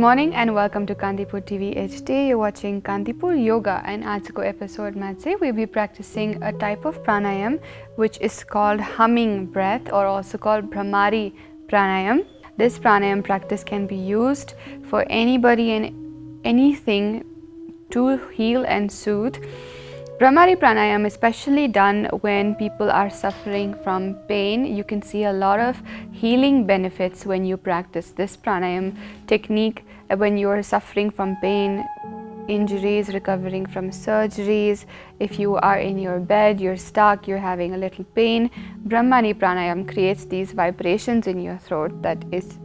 morning and welcome to Kantipur TV HD. You're watching Kantipur Yoga and आज को episode में से we'll be practicing a type of pranayam which is called humming breath or also called Bhramari Pranayama. This pranayam practice can be used for anybody and anything to heal and soothe. Bhramari Pranayama is especially done when people are suffering from pain. You can see a lot of healing benefits when you practice this pranayam technique when you are suffering from pain, injuries, recovering from surgeries. If you are in your bed, you're stuck, you're having a little pain, Bhramari Pranayama creates these vibrations in your throat that is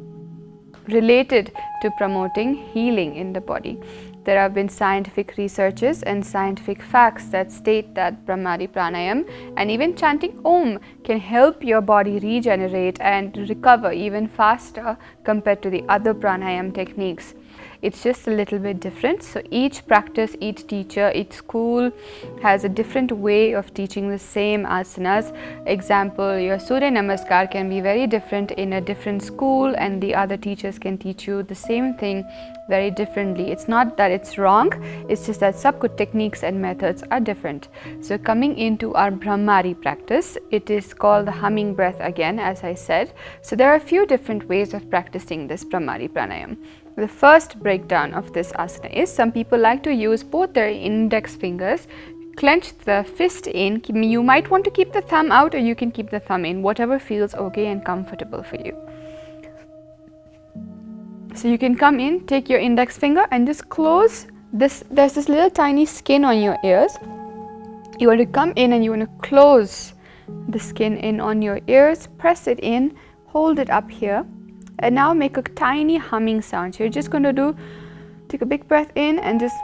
related to promoting healing in the body. There have been scientific researches and scientific facts that state that Bhramari Pranayama and even chanting Om can help your body regenerate and recover even faster compared to the other pranayam techniques. It's just a little bit different. So each practice, each teacher, each school has a different way of teaching the same asanas. Example, your Surya Namaskar can be very different in a different school and the other teachers can teach you the same thing very differently. It's not that it's wrong, it's just that sabko techniques and methods are different. So coming into our Bhramari practice, it is called the humming breath again, as I said. So there are a few different ways of practicing this Bhramari Pranayama. The first breakdown of this asana is some people like to use both their index fingers, clench the fist in. You might want to keep the thumb out or you can keep the thumb in, whatever feels okay and comfortable for you. So you can come in, take your index finger and just close this. There's this little tiny skin on your ears. You want to come in and you want to close the skin in on your ears, press it in, hold it up here. And now make a tiny humming sound. So you're just going to take a big breath in and just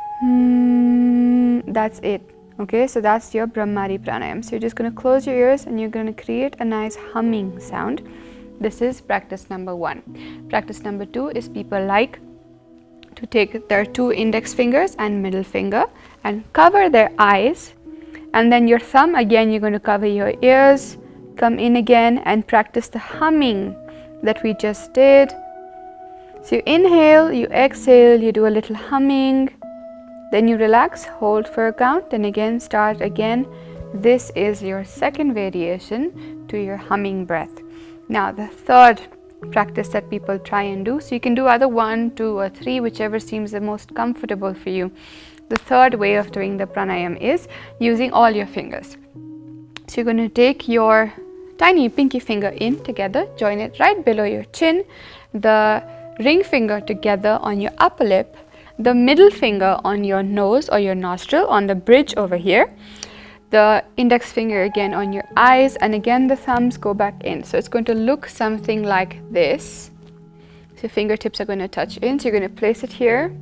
that's it. Okay, so that's your Bhramari Pranayama. So you're just going to close your ears and you're going to create a nice humming sound. This is practice number 1. Practice number 2 is people like to take their 2 index fingers and middle finger and cover their eyes. And then your thumb, again, you're going to cover your ears, come in again and practice the humming that we just did. So you inhale, you exhale, you do a little humming, then you relax, hold for a count, then again start again. This is your second variation to your humming breath. Now the third practice that people try and do, so you can do either 1, 2 or 3, whichever seems the most comfortable for you. The third way of doing the pranayam is using all your fingers. So you're going to take your tiny pinky finger in together, join it right below your chin, the ring finger together on your upper lip, the middle finger on your nose or your nostril on the bridge over here, the index finger again on your eyes, and again the thumbs go back in. So it's going to look something like this. So fingertips are going to touch in, so you're going to place it here.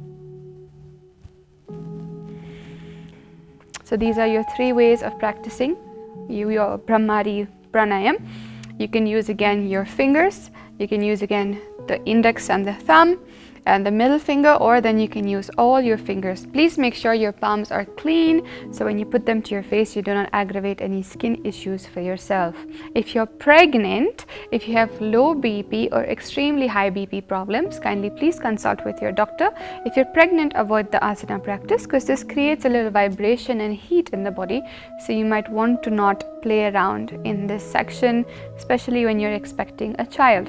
So these are your 3 ways of practicing your Bhramari Pranayam. You can use again your fingers, you can use again the index and the thumb and the middle finger, or then you can use all your fingers. Please make sure your palms are clean so when you put them to your face you do not aggravate any skin issues for yourself. If you're pregnant, if you have low BP or extremely high BP problems, kindly please consult with your doctor. If you're pregnant, avoid the asana practice because this creates a little vibration and heat in the body, so you might want to not play around in this section, especially when you're expecting a child.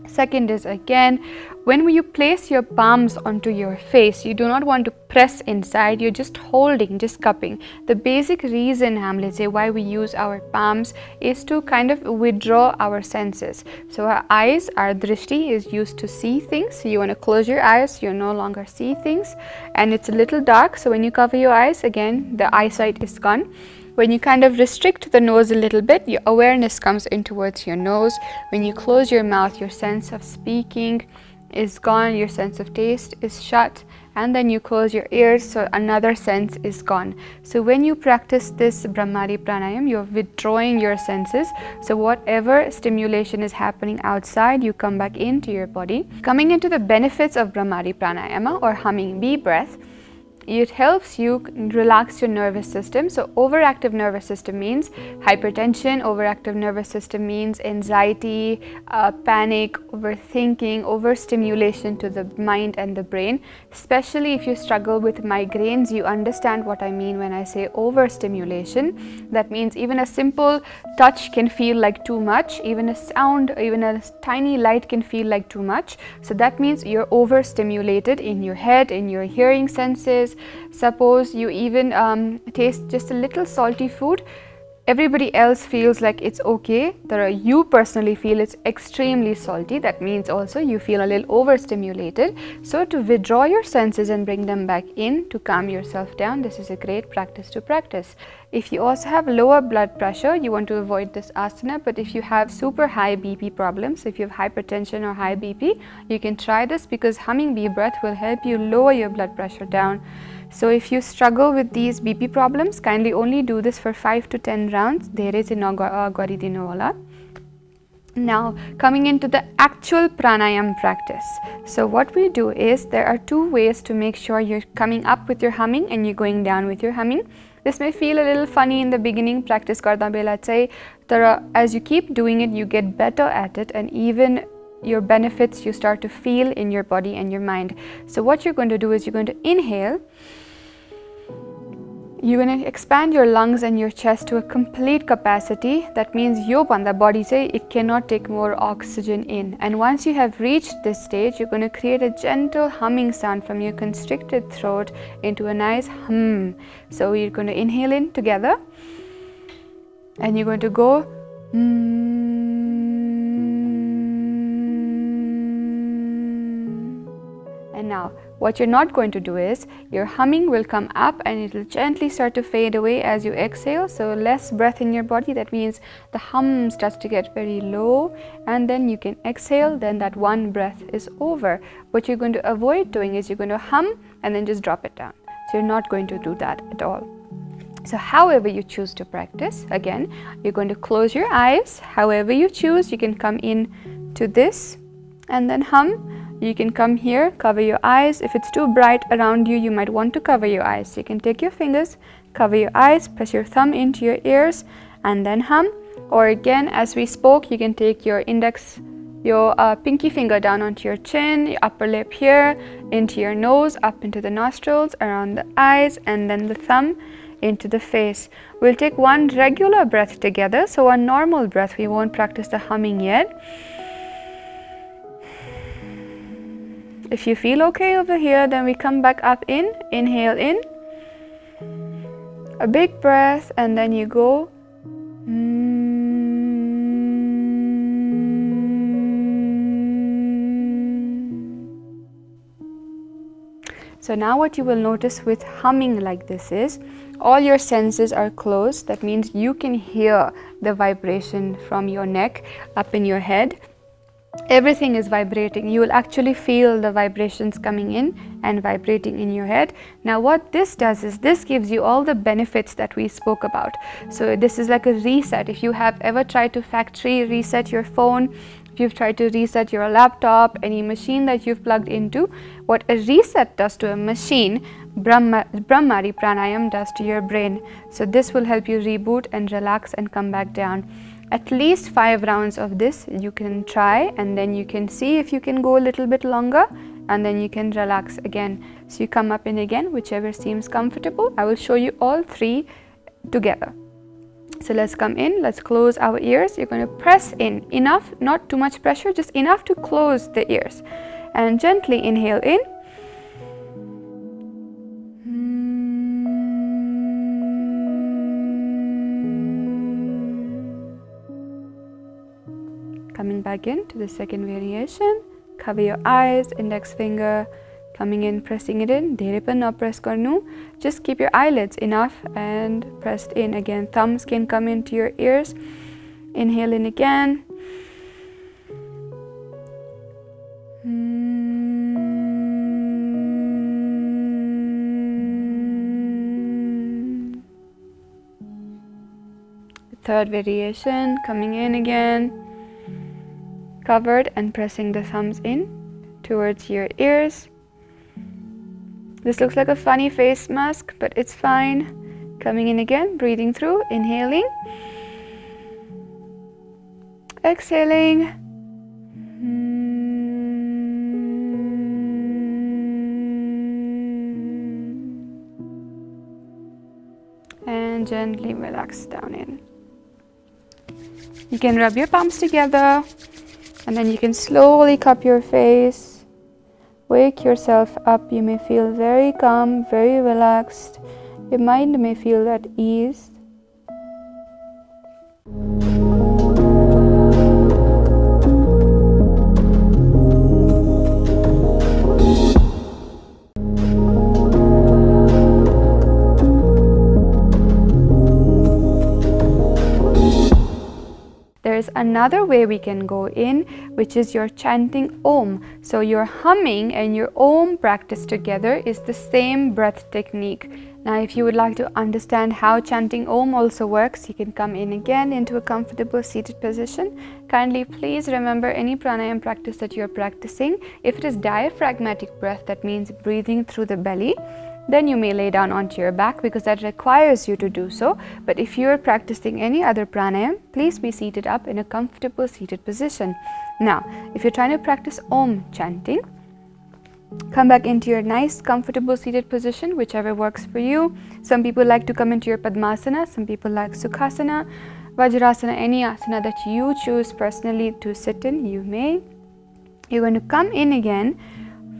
Second is again, when you place your palms onto your face, you do not want to press inside, you're just holding, just cupping. The basic reason, let's say, why we use our palms is to kind of withdraw our senses. So our eyes, our drishti is used to see things. So you want to close your eyes, you no longer see things, and it's a little dark. So when you cover your eyes, again, the eyesight is gone. When you kind of restrict the nose a little bit, your awareness comes in towards your nose. When you close your mouth, your sense of speaking is gone, your sense of taste is shut, and then you close your ears, so another sense is gone. So when you practice this Bhramari Pranayam, you're withdrawing your senses. So whatever stimulation is happening outside, you come back into your body. Coming into the benefits of Bhramari Pranayama or humming bee breath, It helps you relax your nervous system. So overactive nervous system means hypertension, overactive nervous system means anxiety, panic, overthinking, overstimulation to the mind and the brain. Especially if you struggle with migraines, you understand what I mean when I say overstimulation. That means even a simple touch can feel like too much, even a sound, even a tiny light can feel like too much. So that means you're overstimulated in your head, in your hearing senses. Suppose you even taste just a little salty food, everybody else feels like it's okay, you personally feel it's extremely salty. That means also you feel a little overstimulated. So to withdraw your senses and bring them back in, to calm yourself down, this is a great practice to practice. If you also have lower blood pressure, you want to avoid this asana. But if you have super high BP problems, if you have hypertension or high BP, you can try this, because humming bee breath will help you lower your blood pressure down. So if you struggle with these BP problems, kindly only do this for 5 to 10 rounds. Now coming into the actual pranayam practice. So what we do is, there are two ways to make sure you're coming up with your humming and you're going down with your humming. This may feel a little funny in the beginning, practice karda bela chai, tara as you keep doing it, you get better at it, and even your benefits you start to feel in your body and your mind. So what you're going to do is, you're going to inhale. You're going to expand your lungs and your chest to a complete capacity. That means yo panda body say it cannot take more oxygen in. And once you have reached this stage, you're going to create a gentle humming sound from your constricted throat into a nice hum. So you're going to inhale in together, and you're going to go and now what you're not going to do is, your humming will come up and it will gently start to fade away as you exhale. So less breath in your body, that means the hum starts to get very low, and then you can exhale, then that one breath is over. What you're going to avoid doing is, you're going to hum and then just drop it down. So you're not going to do that at all. So however you choose to practice, again, you're going to close your eyes. However you choose, you can come in to this and then hum. You can come here, cover your eyes. If it's too bright around you, you might want to cover your eyes. So you can take your fingers, cover your eyes, press your thumb into your ears, and then hum. Or again, as we spoke, you can take your index, your pinky finger down onto your chin, your upper lip here, into your nose, up into the nostrils, around the eyes, and then the thumb into the face. We'll take one regular breath together. So a normal breath, we won't practice the humming yet. If you feel okay over here, then we come back up in, inhale in, a big breath, and then you go So now what you will notice with humming like this is, all your senses are closed. That means you can hear the vibration from your neck up in your head. Everything is vibrating. You will actually feel the vibrations coming in and vibrating in your head. Now what this does is, this gives you all the benefits that we spoke about. So this is like a reset. If you have ever tried to factory reset your phone, if you've tried to reset your laptop, any machine that you've plugged into, what a reset does to a machine, Bhramari Pranayama does to your brain. So this will help you reboot and relax and come back down. At least 5 rounds of this you can try, and then you can see if you can go a little bit longer, and then you can relax again. So you come up in again, whichever seems comfortable. I will show you all 3 together. So let's come in, let's close our ears. You're going to press in enough, not too much pressure, just enough to close the ears, and gently inhale in. Coming back into the second variation, cover your eyes, index finger, coming in, pressing it in. Dhere pa na press garnu. Just keep your eyelids enough and pressed in again. Thumbs can come into your ears. Inhale in again. Third variation, coming in again. Covered and pressing the thumbs in towards your ears. This looks like a funny face mask, but it's fine. Coming in again, breathing through, inhaling, exhaling, and gently relax down in. You can rub your palms together, and then you can slowly cup your face. Wake yourself up. You may feel very calm, very relaxed. Your mind may feel at ease. There's another way we can go in, which is your chanting Om. So your humming and your Om practice together is the same breath technique. Now, if you would like to understand how chanting Om also works, you can come in again into a comfortable seated position. Kindly please remember any pranayama practice that you're practicing. If it is diaphragmatic breath, that means breathing through the belly, then you may lay down onto your back because that requires you to do so. But if you are practicing any other pranayama, please be seated up in a comfortable seated position. Now, if you're trying to practice Om chanting, come back into your nice comfortable seated position, whichever works for you. Some people like to come into your Padmasana, some people like Sukhasana, Vajrasana, any asana that you choose personally to sit in, you may. You're going to come in again.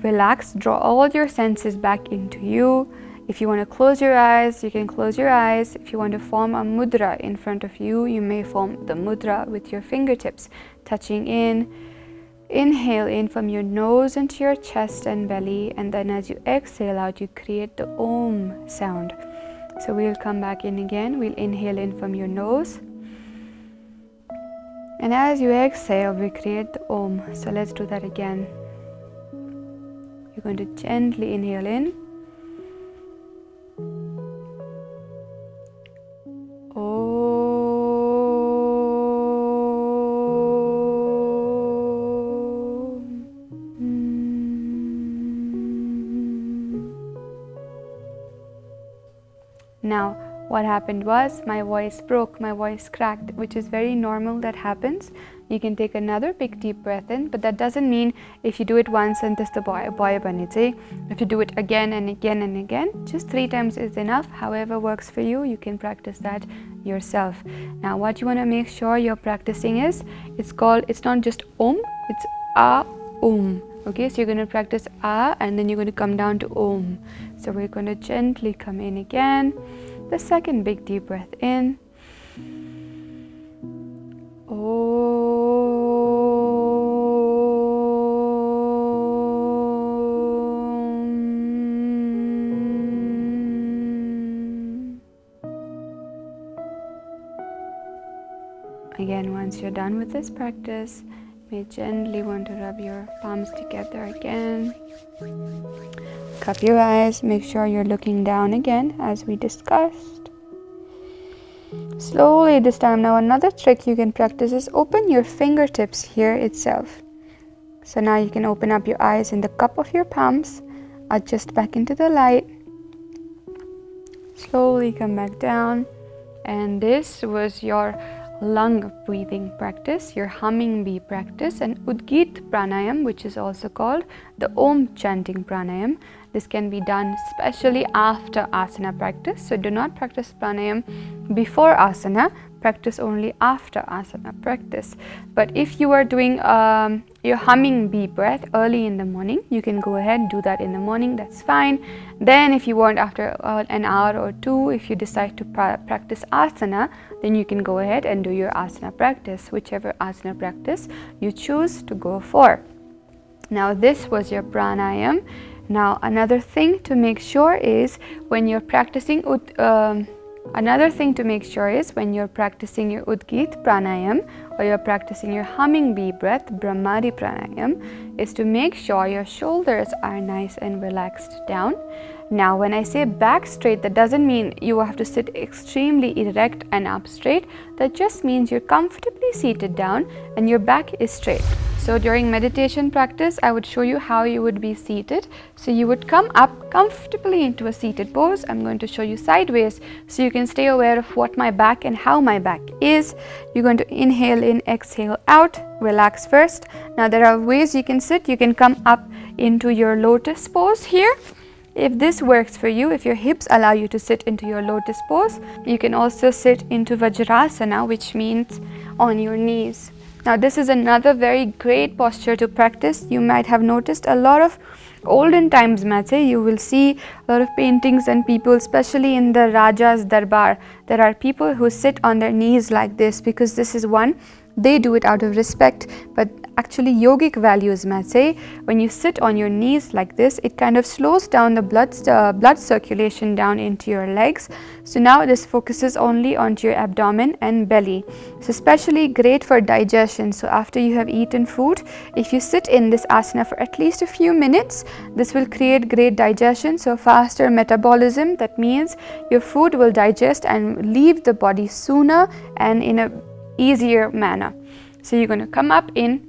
Relax, draw all your senses back into you. If you want to close your eyes, you can close your eyes. If you want to form a mudra in front of you, you may form the mudra with your fingertips touching in. Inhale in from your nose into your chest and belly, and then as you exhale out, you create the Om sound. So we'll come back in again. We'll inhale in from your nose, and as you exhale, we create the Om. So let's do that again. You're going to gently inhale in. Now, what happened was my voice broke, my voice cracked, which is very normal, that happens. You can take another big deep breath in, but that doesn't mean if you do it once and just the boy banite. If you do it again and again and again, just 3 times is enough. However works for you, you can practice that yourself. Now, what you want to make sure you're practicing is, it's not just Om, it's A Om. Okay, so you're going to practice A and then you're going to come down to Om. So we're going to gently come in again. The second big deep breath in. Again, once you're done with this practice, you may gently want to rub your palms together again. Cup your eyes, make sure you're looking down again as we discussed. Slowly this time. Now another trick you can practice is open your fingertips here itself. So now you can open up your eyes in the cup of your palms, adjust back into the light, slowly come back down, and this was your lung breathing practice, your humming bee practice, and Udgit Pranayam, which is also called the Om chanting Pranayam. This can be done especially after asana practice. So do not practice pranayam before asana, practice only after asana practice. But if you are doing your humming bee breath early in the morning, you can go ahead and do that in the morning, that's fine. Then if you want after an hour or 2, if you decide to practice asana, then you can go ahead and do your asana practice, whichever asana practice you choose to go for. Now this was your pranayam. Now another thing to make sure is when you're practicing your Udgit Pranayam or you're practicing your humming bee breath, Bhramari Pranayam, is to make sure your shoulders are nice and relaxed down. Now when I say back straight, that doesn't mean you have to sit extremely erect and up straight. That just means you're comfortably seated down and your back is straight. So during meditation practice, I would show you how you would be seated. So you would come up comfortably into a seated pose. I'm going to show you sideways so you can stay aware of what my back and how my back is. You're going to inhale in, exhale out, relax first. Now there are ways you can sit. You can come up into your lotus pose here. If this works for you, if your hips allow you to sit into your lotus pose, you can also sit into Vajrasana, which means on your knees. Now this is another very great posture to practice. You might have noticed a lot of olden times, you will see a lot of paintings and people, especially in the Raja's Darbar, there are people who sit on their knees like this because this is one, they do it out of respect, but actually yogic values when you sit on your knees like this, it kind of slows down the blood circulation down into your legs. So now this focuses only onto your abdomen and belly. It's especially great for digestion. So after you have eaten food, if you sit in this asana for at least a few minutes, this will create great digestion, so faster metabolism. That means your food will digest and leave the body sooner and in a easier manner. So you're going to come up in.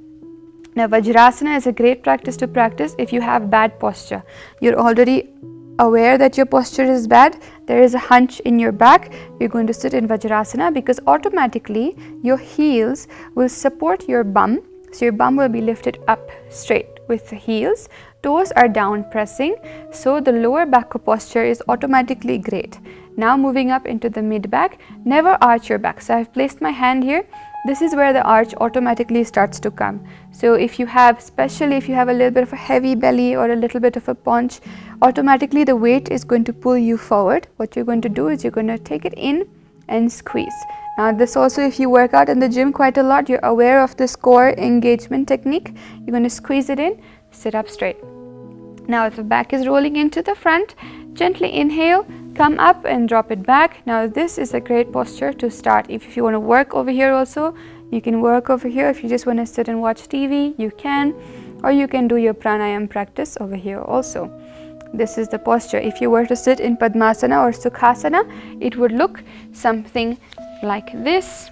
Now Vajrasana is a great practice to practice if you have bad posture. You're already aware that your posture is bad, there is a hunch in your back, you're going to sit in Vajrasana because automatically your heels will support your bum. So your bum will be lifted up straight with the heels, toes are down pressing, so the lower back posture is automatically great. Now moving up into the mid back, never arch your back. So I've placed my hand here. This is where the arch automatically starts to come. So if you have, especially if you have a little bit of a heavy belly or a little bit of a paunch, automatically the weight is going to pull you forward. What you're going to do is you're going to take it in and squeeze. Now this also, if you work out in the gym quite a lot, you're aware of this core engagement technique. You're going to squeeze it in, sit up straight. Now if the back is rolling into the front, gently inhale, come up and drop it back. Now this is a great posture to start. If you want to work over here also, you can work over here. If you just want to sit and watch TV, you can, or you can do your pranayama practice over here also. This is the posture. If you were to sit in Padmasana or Sukhasana, it would look something like this.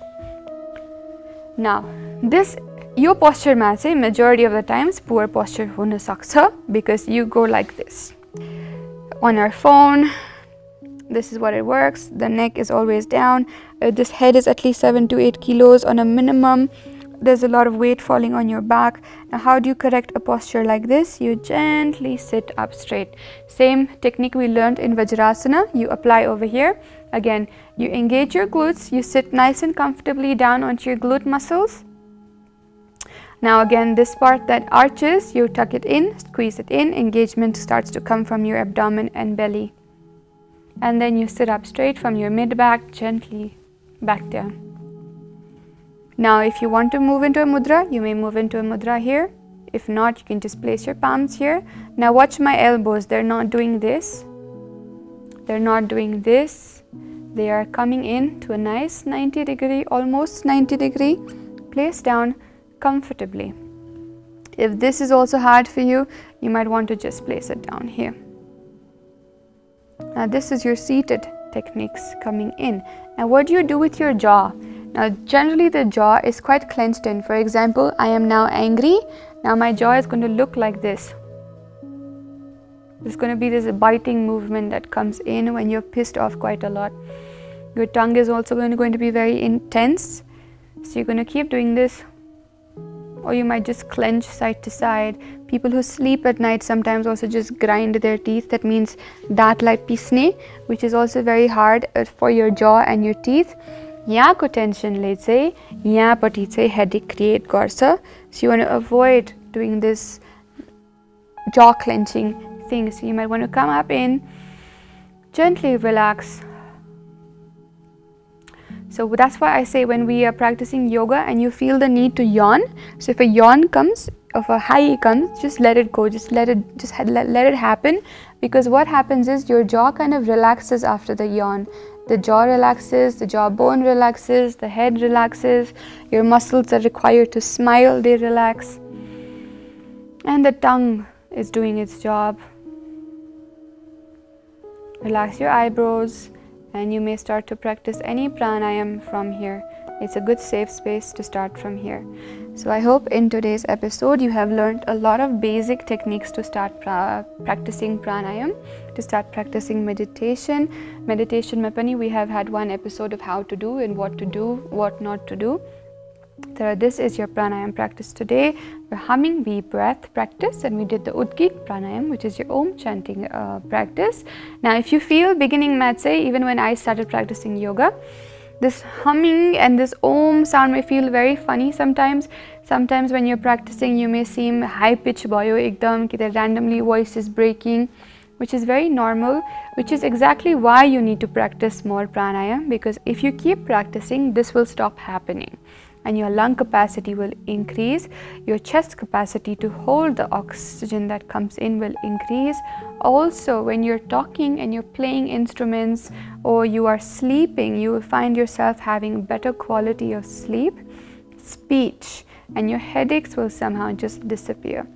Now this, your posture majority of the times poor posture huna sakcha because you go like this. On our phone, this is what it works. The neck is always down. This head is at least 7 to 8 kilos on a minimum. There's a lot of weight falling on your back. Now how do you correct a posture like this? You gently sit up straight. Same technique we learned in Vajrasana, you apply over here. Again, you engage your glutes, you sit nice and comfortably down onto your glute muscles. Now again, this part that arches, you tuck it in, squeeze it in, engagement starts to come from your abdomen and belly. And then you sit up straight from your mid-back, gently back down. Now if you want to move into a mudra, you may move into a mudra here. If not, you can just place your palms here. Now watch my elbows, they're not doing this. They're not doing this. They are coming in to a nice 90 degree, almost 90 degree. Place down comfortably. If this is also hard for you, you might want to just place it down here. Now this is your seated techniques coming in. Now what do you do with your jaw? Now generally the jaw is quite clenched in. For example, I am now angry. Now my jaw is going to look like this. There's going to be this biting movement that comes in when you're pissed off quite a lot. Your tongue is also going to be very intense. So you're going to keep doing this. Or you might just clench side to side. People who sleep at night sometimes also just grind their teeth. That means daat like pisne, which is also very hard for your jaw and your teeth. Yहाँको tensionले चाहिँ यहाँपट्टि चाहिँ headache create गर्छ. So you want to avoid doing this jaw clenching thing. So you might want to come up in, gently relax. So that's why I say when we are practicing yoga and you feel the need to yawn, so if a yawn comes, if a high comes, just let it go, let it happen, because what happens is your jaw kind of relaxes after the yawn. The jaw relaxes, the jawbone relaxes, the head relaxes, your muscles are required to smile, they relax, and the tongue is doing its job. Relax your eyebrows, and you may start to practice any pranayam from here. It's a good safe space to start from here. So I hope in today's episode you have learned a lot of basic techniques to start practicing pranayam, to start practicing meditation. Meditation mein pani we have had one episode of how to do and what to do, what not to do. This is your pranayam practice today. We're humming the breath practice, and we did the Udgit pranayam, which is your Om chanting practice. Now if you feel beginning mat say, even when I started practicing yoga, this humming and this Om sound may feel very funny sometimes. Sometimes when you're practicing you may seem high pitch bhayo ekdam ki randomly voice is breaking, which is very normal, which is exactly why you need to practice more pranayam, because if you keep practicing this will stop happening and your lung capacity will increase, your chest capacity to hold the oxygen that comes in will increase. Also, when you're talking and you're playing instruments or you are sleeping, you will find yourself having better quality of sleep, speech, and your headaches will somehow just disappear.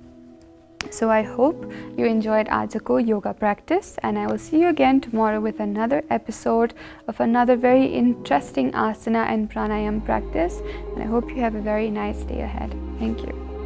So I hope you enjoyed Ajako yoga practice, and I will see you again tomorrow with another episode of another very interesting asana and pranayam practice, and I hope you have a very nice day ahead. Thank you.